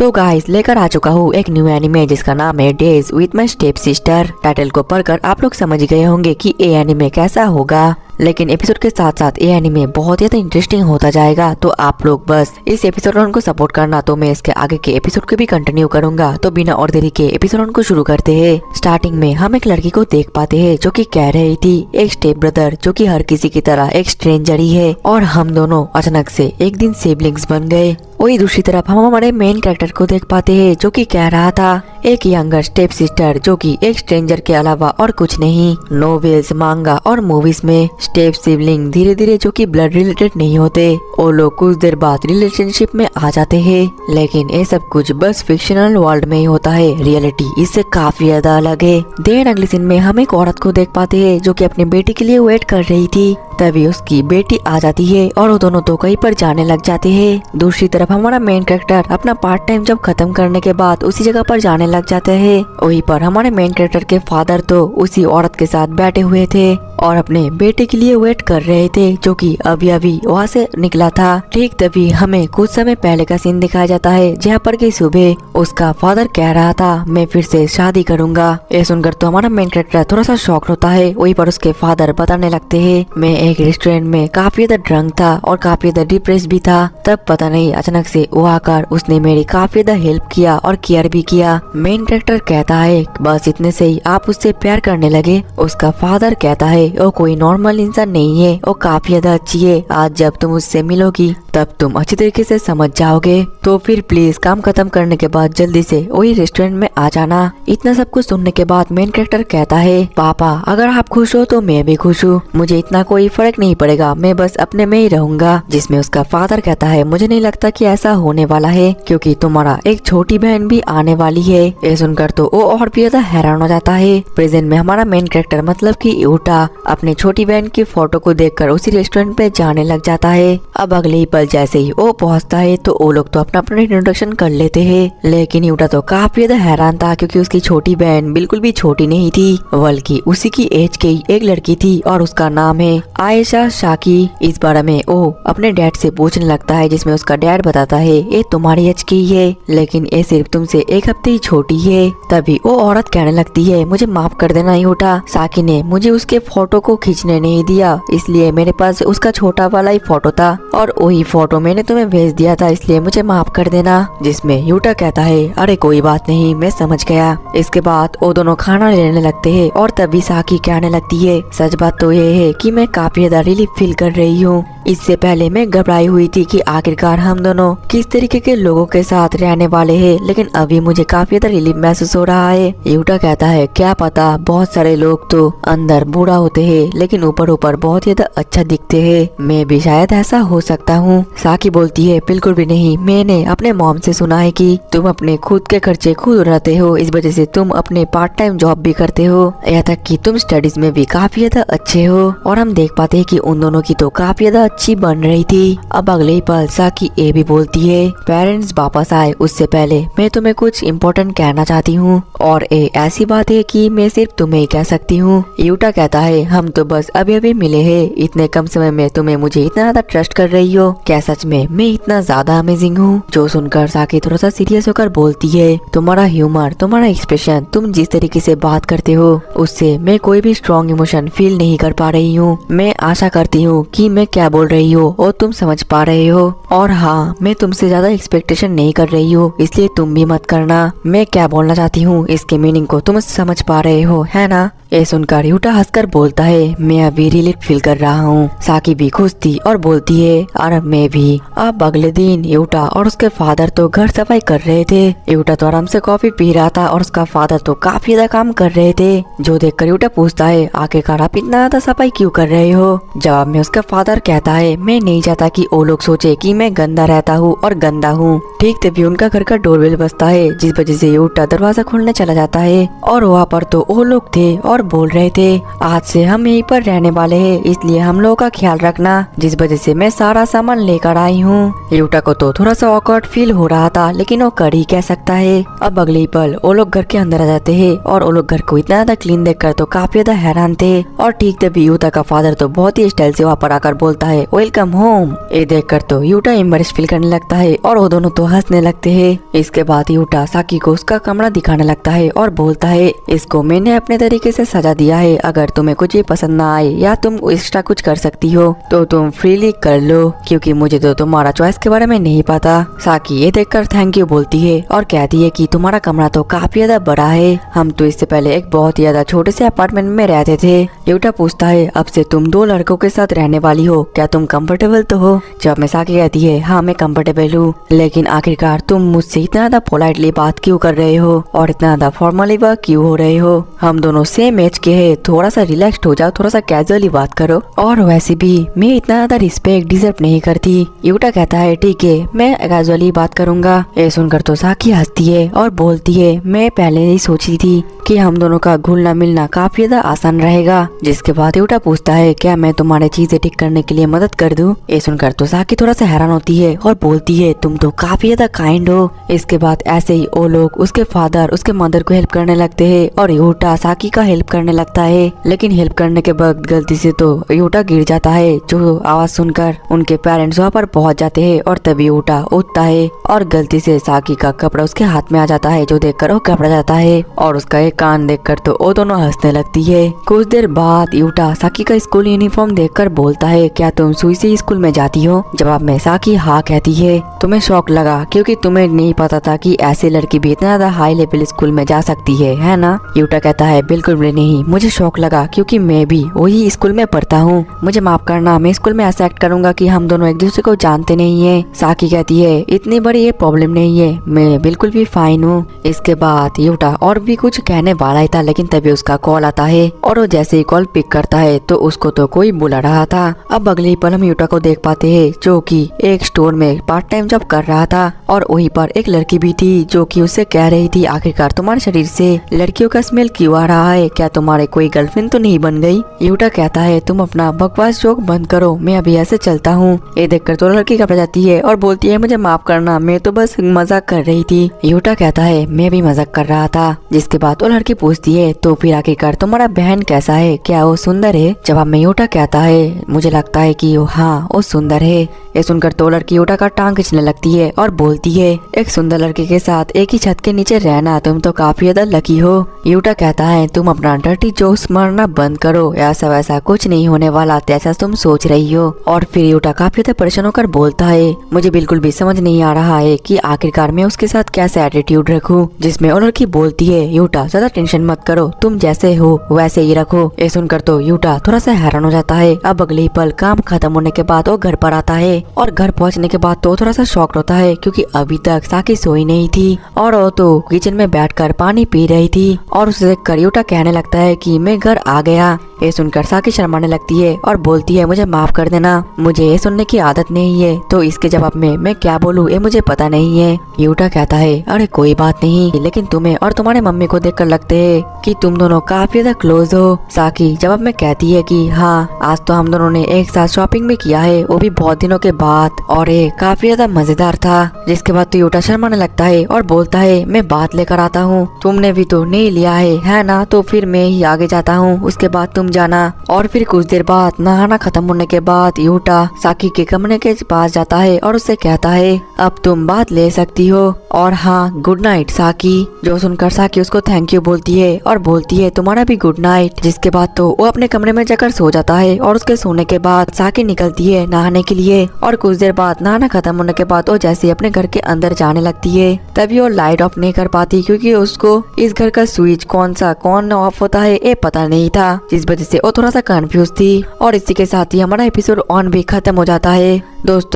तो गाइस लेकर आ चुका हूँ एक न्यू एनिमे जिसका नाम है days with my step sister. Title को पढ़कर आप लोग समझ गए होंगे कि ये एनिमे कैसा होगा, लेकिन एपिसोड के साथ साथ ये एनिमे बहुत ही इंटरेस्टिंग होता जाएगा। तो आप लोग बस इस एपिसोड को सपोर्ट करना, तो मैं इसके आगे के एपिसोड को भी कंटिन्यू करूंगा। तो बिना और देरी के एपिसोड को शुरू करते हैं। स्टार्टिंग में हम एक लड़की को देख पाते हैं जो कि कह रही थी एक स्टेप ब्रदर जो कि हर किसी की तरह एक स्ट्रेंजर ही है और हम दोनों अचानक से एक दिन सिबलिंग्स बन गए। वही दूसरी तरफ हम हमारे मेन कैरेक्टर को देख पाते हैं जो कि कह रहा था एक यंगर स्टेप सिस्टर जो कि एक स्ट्रेंजर के अलावा और कुछ नहीं। नोवेल्स, मांगा और मूवीज में स्टेप सिबलिंग धीरे धीरे जो कि ब्लड रिलेटेड नहीं होते, वो लोग कुछ देर बाद रिलेशनशिप में आ जाते हैं। लेकिन ये सब कुछ बस फिक्शनल वर्ल्ड में ही होता है, रियलिटी इससे काफी ज्यादा अलग है। देन अगले सीन में हम एक औरत को देख पाते हैं जो कि अपनी बेटी के लिए वेट कर रही थी। तभी उसकी बेटी आ जाती है और वो दोनों तो कहीं पर जाने लग जाते हैं। दूसरी तरफ हमारा मेन कैरेक्टर अपना पार्ट टाइम जॉब खत्म करने के बाद उसी जगह पर जाने लग जाते हैं। वहीं पर हमारे मेन कैरेक्टर के फादर तो उसी औरत के साथ बैठे हुए थे और अपने बेटे के लिए वेट कर रहे थे जो कि अभी अभी वहाँ से निकला था। ठीक तभी हमें कुछ समय पहले का सीन दिखाया जाता है जहाँ पर की सुबह उसका फादर कह रहा था मैं फिर से शादी करूंगा। ये सुनकर तो हमारा मेन कैरेक्टर थोड़ा सा शॉक होता है। वहीं पर उसके फादर बताने लगते हैं मैं एक रेस्टोरेंट में काफी ज्यादा ड्रंक था और काफी ज्यादा डिप्रेस भी था, तब पता नहीं अचानक से वो आकर उसने मेरी काफी ज्यादा हेल्प किया और केयर भी किया। मेन कैरेक्टर कहता है बस इतने से ही आप उससे प्यार करने लगे। उसका फादर कहता है वो कोई नॉर्मल इंसान नहीं है, वो काफी ज्यादा अच्छी है। आज जब तुम उससे मिलोगी तब तुम अच्छी तरीके से समझ जाओगे। तो फिर प्लीज काम खत्म करने के बाद जल्दी से वही रेस्टोरेंट में आ जाना। इतना सब कुछ सुनने के बाद मेन कैरेक्टर कहता है पापा अगर आप खुश हो तो मैं भी खुश हूँ, मुझे इतना कोई फर्क नहीं पड़ेगा, मैं बस अपने में ही रहूंगा। जिसमें उसका फादर कहता है मुझे नहीं लगता कि ऐसा होने वाला है क्योंकि तुम्हारा एक छोटी बहन भी आने वाली है। ये सुनकर तो वो और भी ज्यादा हैरान हो जाता है। प्रेजेंट में हमारा मेन कैरेक्टर मतलब कि यूटा अपने छोटी बहन की फोटो को देखकर उसी रेस्टोरेंट पे जाने लग जाता है। अब अगले ही पल जैसे ही वो पहुंचता है तो वो लोग तो अपना अपना इंट्रोडक्शन कर लेते हैं। लेकिन यूटा तो काफी ज्यादा हैरान था क्योंकि उसकी छोटी बहन बिल्कुल भी छोटी नहीं थी, बल्कि उसी की एज की एक लड़की थी और उसका नाम है आयशा शाकी। इस बारे में वो अपने डैड से पूछने लगता है जिसमें उसका डैड बताता है ये तुम्हारी एज की है लेकिन ये सिर्फ तुमसे एक हफ्ते ही छोटी है। तभी वो औरत कहने लगती है मुझे माफ कर देना यूटा, साकी ने मुझे उसके फोटो को खींचने नहीं दिया इसलिए मेरे पास उसका छोटा वाला ही फोटो था और वही फोटो मैंने तुम्हें भेज दिया था, इसलिए मुझे माफ कर देना। जिसमें यूटा कहता है अरे कोई बात नहीं मैं समझ गया। इसके बाद वो दोनों खाना लेने लगते हैं और तभी साकी कहने लगती है सच बात तो ये है कि मैं काफी ज्यादा रिलीफ फील कर रही हूँ। इससे पहले मैं घबराई हुई थी कि आखिरकार हम दोनों किस तरीके के लोगों के साथ रहने वाले हैं, लेकिन अभी मुझे काफी ज्यादा रिलीफ महसूस हो रहा है। यूटा कहता है क्या पता बहुत सारे लोग तो अंदर बूढ़ा होते हैं लेकिन ऊपर ऊपर बहुत ज्यादा अच्छा दिखते हैं, मैं भी शायद ऐसा हो सकता हूँ। साकी बोलती है बिल्कुल भी नहीं, मैंने अपने मॉम से सुना है कि तुम अपने खुद के खर्चे खुद उड़ाते हो, इस वजह से तुम अपने पार्ट टाइम जॉब भी करते हो, यहाँ तक कि तुम स्टडीज में भी काफी ज्यादा अच्छे हो। और हम देख पाते हैं कि उन दोनों की तो काफी ज्यादा अच्छी बन रही थी। अब अगले ही पल साकी ये भी बोलती है पेरेंट्स वापस आए उससे पहले मैं तुम्हें कुछ इम्पोर्टेंट कहना चाहती हूँ और ये ऐसी बात है कि मैं सिर्फ तुम्हें ही कह सकती हूँ। यूटा कहता है हम तो बस अभी अभी मिले हैं, इतने कम समय में तुम्हें मुझे इतना ज्यादा ट्रस्ट कर रही हो, क्या सच में मैं इतना ज्यादा अमेजिंग हूँ। जो सुनकर साकी थोड़ा सा सीरियस होकर बोलती है तुम्हारा ह्यूमर, तुम्हारा एक्सप्रेशन, तुम जिस तरीके से बात करते हो उससे मैं कोई भी स्ट्रॉन्ग इमोशन फील नहीं कर पा रही हूँ। मैं आशा करती हूँ कि मैं क्या बोल रही हूँ और तुम समझ पा रहे हो, और हाँ मैं तुमसे ज्यादा एक्सपेक्टेशन नहीं कर रही हूँ इसलिए तुम भी मत करना। मैं क्या बोलना चाहती हूँ इसके मीनिंग को तुम समझ पा रहे हो है ना। ये सुनकर यूटा हंसकर बोलता है मैं अभी रिलीफ फील कर रहा हूँ। साकी भी खुश थी और बोलती है और मैं भी। अब अगले दिन यूटा और उसके फादर तो घर सफाई कर रहे थे। यूटा तो आराम से कॉफी पी रहा था और उसका फादर तो काफी ज्यादा काम कर रहे थे। जो देखकर यूटा पूछता है आखिरकार आप इतना ज्यादा सफाई क्यों कर रहे हो। जवाब में उसका फादर कहता है मैं नहीं चाहता कि वो लोग सोचे कि मैं गंदा रहता हूँ और गंदा हूँ। ठीक तभी उनका घर का डोरबेल बजता है जिस वजह से यूटा दरवाजा खोलने चला जाता है और वहाँ पर तो वो लोग थे और बोल रहे थे आज से हम यहीं पर रहने वाले हैं, इसलिए हम लोगों का ख्याल रखना, जिस वजह से मैं सारा सामान लेकर आई हूँ। यूटा को तो थोड़ा सा ऑकवर्ड फील हो रहा था, लेकिन वो कर ही कह सकता है। अब अगले ही पल वो लोग घर के अंदर आ जाते हैं और वो लोग घर को इतना ज्यादा क्लीन देखकर तो काफी ज्यादा हैरान थे। और ठीक तभी यूटा का फादर तो बहुत ही स्टाइल से वहाँ पर आकर बोलता है वेलकम होम। ये देखकर तो यूटा एम्बैरेस फील करने लगता है और वो दोनों तो हंसने लगते हैं। इसके बाद यूटा साकी को उसका कमरा दिखाने लगता है और बोलता है इसको मैंने अपने तरीके से सजा दिया है, अगर तुम्हें कुछ भी पसंद ना आए या तुम एक्स्ट्रा कुछ कर सकती हो तो तुम फ्रीली कर लो, क्योंकि मुझे तो तुम्हारा चॉइस के बारे में नहीं पता। साकी ये देखकर थैंक यू बोलती है और कहती है कि तुम्हारा कमरा तो काफी ज्यादा बड़ा है, हम तो इससे पहले एक बहुत ही ज्यादा छोटे से अपार्टमेंट में रहते थे। यूटा पूछता है अब से तुम 2 लड़कों के साथ रहने वाली हो, क्या तुम कंफर्टेबल तो हो? जब मैं साकी कहती है हाँ मैं कंफर्टेबल हूँ, लेकिन आखिरकार तुम मुझसे इतना ज्यादा पोलाइटली बात क्यों कर रहे हो और इतना ज्यादा फॉर्मली बात क्यों हो रहे हो? हम दोनों सेम एज के हैं, थोड़ा सा रिलैक्स्ड हो जाओ, थोड़ा सा कैजुअली बात करो, और वैसे भी मैं इतना ज्यादा रिस्पेक्ट डिजर्व नहीं करती। यूटा कहता है ठीक है मैं कैजुअली बात करूंगा। ये सुनकर तो साकी हंसती है और बोलती है मैं पहले ही सोची थी कि हम दोनों का घुलना मिलना काफी ज्यादा आसान रहेगा। जिसके बाद यूटा पूछता है क्या मैं तुम्हारे चीजें ठीक करने के लिए मदद कर दूं? ये सुनकर तो साकी थोड़ा सा हैरान होती है और बोलती है तुम तो काफी ज्यादा काइंड हो। इसके बाद ऐसे ही वो लोग उसके फादर उसके मदर को हेल्प करने लगते हैं और यूटा साकी का हेल्प करने लगता है, लेकिन हेल्प करने के वक्त गलती से तो यूटा गिर जाता है। जो आवाज सुनकर उनके पेरेंट्स वहाँ पर पहुँच जाते हैं और तभी यूटा उठता है और गलती से साकी का कपड़ा उसके हाथ में आ जाता है, जो देखकर वो घबरा जाता है और उसका एक कान देखकर तो वो दोनों हंसने लगती है। कुछ देर बाद यूटा साकी का स्कूल यूनिफॉर्म देखकर बोलता है क्या तुम सुई से स्कूल में जाती हो? जवाब में साकी हाँ कहती है। तुम्हें शौक लगा क्योंकि तुम्हें नहीं पता था कि ऐसी लड़की भी इतना ज्यादा हाई लेवल स्कूल में जा सकती है ना? यूटा कहता है बिल्कुल भी नहीं, मुझे शौक लगा क्योंकि मैं भी वही स्कूल में पढ़ता हूँ, मुझे माफ करना, मैं स्कूल में ऐसा एक्ट करूंगा कि हम दोनों एक दूसरे को जानते नहीं है। साकी कहती है इतनी बड़ी ये प्रॉब्लम नहीं है, मैं बिल्कुल भी फाइन हूँ। इसके बाद यूटा और भी कुछ कहने वाला ही था, लेकिन तभी उसका कॉल आता है और वो जैसे ही कॉल पिक करता है तो उसको तो कोई बुला रहा था। अब अगले ही पल हम यूटा को देख पाते हैं जो कि एक स्टोर में पार्ट टाइम जॉब कर रहा था और वहीं पर एक लड़की भी थी जो कि उससे कह रही थी आखिरकार तुम्हारे शरीर से लड़कियों का स्मेल क्यों आ रहा है, क्या तुम्हारे कोई गर्लफ्रेंड तो नहीं बन गई? यूटा कहता है तुम अपना बकवास जोक बंद करो, मैं अभी ऐसे चलता हूँ। ये देखकर तो लड़की घबरा जाती है और बोलती है मुझे माफ करना, मैं तो बस मजाक कर रही थी। यूटा कहता है मैं भी मजाक कर रहा था। जिसके बाद वो लड़की पूछती है तो फिर आखिरकार तुम्हारा बहन कैसा है, क्या वो सुंदर है? जवाब में यूटा कहता है मुझे लगता है कि हाँ वो सुंदर है। ये सुनकर तो लड़की यूटा का टांग खींचने लगती है और बोलती है एक सुंदर लड़के के साथ एक ही छत के नीचे रहना तुम तो काफी ज्यादा लकी हो। यूटा कहता है तुम अपना डर्टी जोक्स मारना बंद करो, ऐसा वैसा कुछ नहीं होने वाला जैसा तुम सोच रही हो। और फिर यूटा काफी ज्यादा परेशान होकर बोलता है मुझे बिल्कुल भी समझ नहीं आ रहा है कि आखिरकार मैं उसके साथ कैसे एटीट्यूड रखूं। जिसमें वो लड़की बोलती है यूटा ज्यादा टेंशन मत करो, तुम जैसे हो वैसे ही रखो। ये सुनकर तो यूटा थोड़ा सा हैरान हो जाता है। अब अगले ही पल काम खत्म होने के बाद वो घर पर आता है और घर पहुंचने के बाद तो थोड़ा सा शॉक्ड होता है क्योंकि अभी तक साकी सोई नहीं थी और वो तो किचन में बैठकर पानी पी रही थी और उसे देखकर यूटा कहने लगता है कि मैं घर आ गया। ये सुनकर साकी शर्माने लगती है और बोलती है मुझे माफ कर देना, मुझे ये सुनने की आदत नहीं है। तो इसके जवाब में मैं क्या बोलूं ये मुझे पता नहीं है। यूटा कहता है अरे कोई बात नहीं, लेकिन तुम्हें और तुम्हारे मम्मी को देखकर लगते है कि तुम दोनों काफी ज्यादा क्लोज हो। साकी जवाब में कहती है कि हाँ आज तो हम दोनों ने एक साथ शॉपिंग भी किया है, वो भी बहुत दिनों के बाद, और ये काफी ज्यादा मजेदार था। जिसके बाद तो यूटा शर्माने लगता है और बोलता है मैं बात लेकर आता हूँ, तुमने भी तो नहीं लिया है ना? तो फिर मैं ही आगे जाता हूँ, उसके बाद तुम जाना। और फिर कुछ देर बाद नहाना खत्म होने के बाद यूटा साकी के कमरे के पास जाता है और उससे कहता है अब तुम बात ले सकती हो और हाँ गुड नाइट साकी। जो सुनकर साकी उसको थैंक यू बोलती है और बोलती है तुम्हारा भी गुड नाइट। जिसके बाद तो वो अपने कमरे में जाकर सो जाता है और उसके सोने के बाद साकी निकलती है नहाने के लिए और कुछ देर बाद नहाना खत्म होने के बाद वो जैसे अपने घर के अंदर जाने लगती है तभी वो लाइट ऑफ नहीं कर पाती क्योंकि उसको इस घर का स्विच कौन ऑफ होता है ये पता नहीं था, जिस वजह से वो थोड़ा सा कंफ्यूज थी। और इसी के साथ ही हमारा एपिसोड ऑन भी खत्म हो जाता है दोस्तों।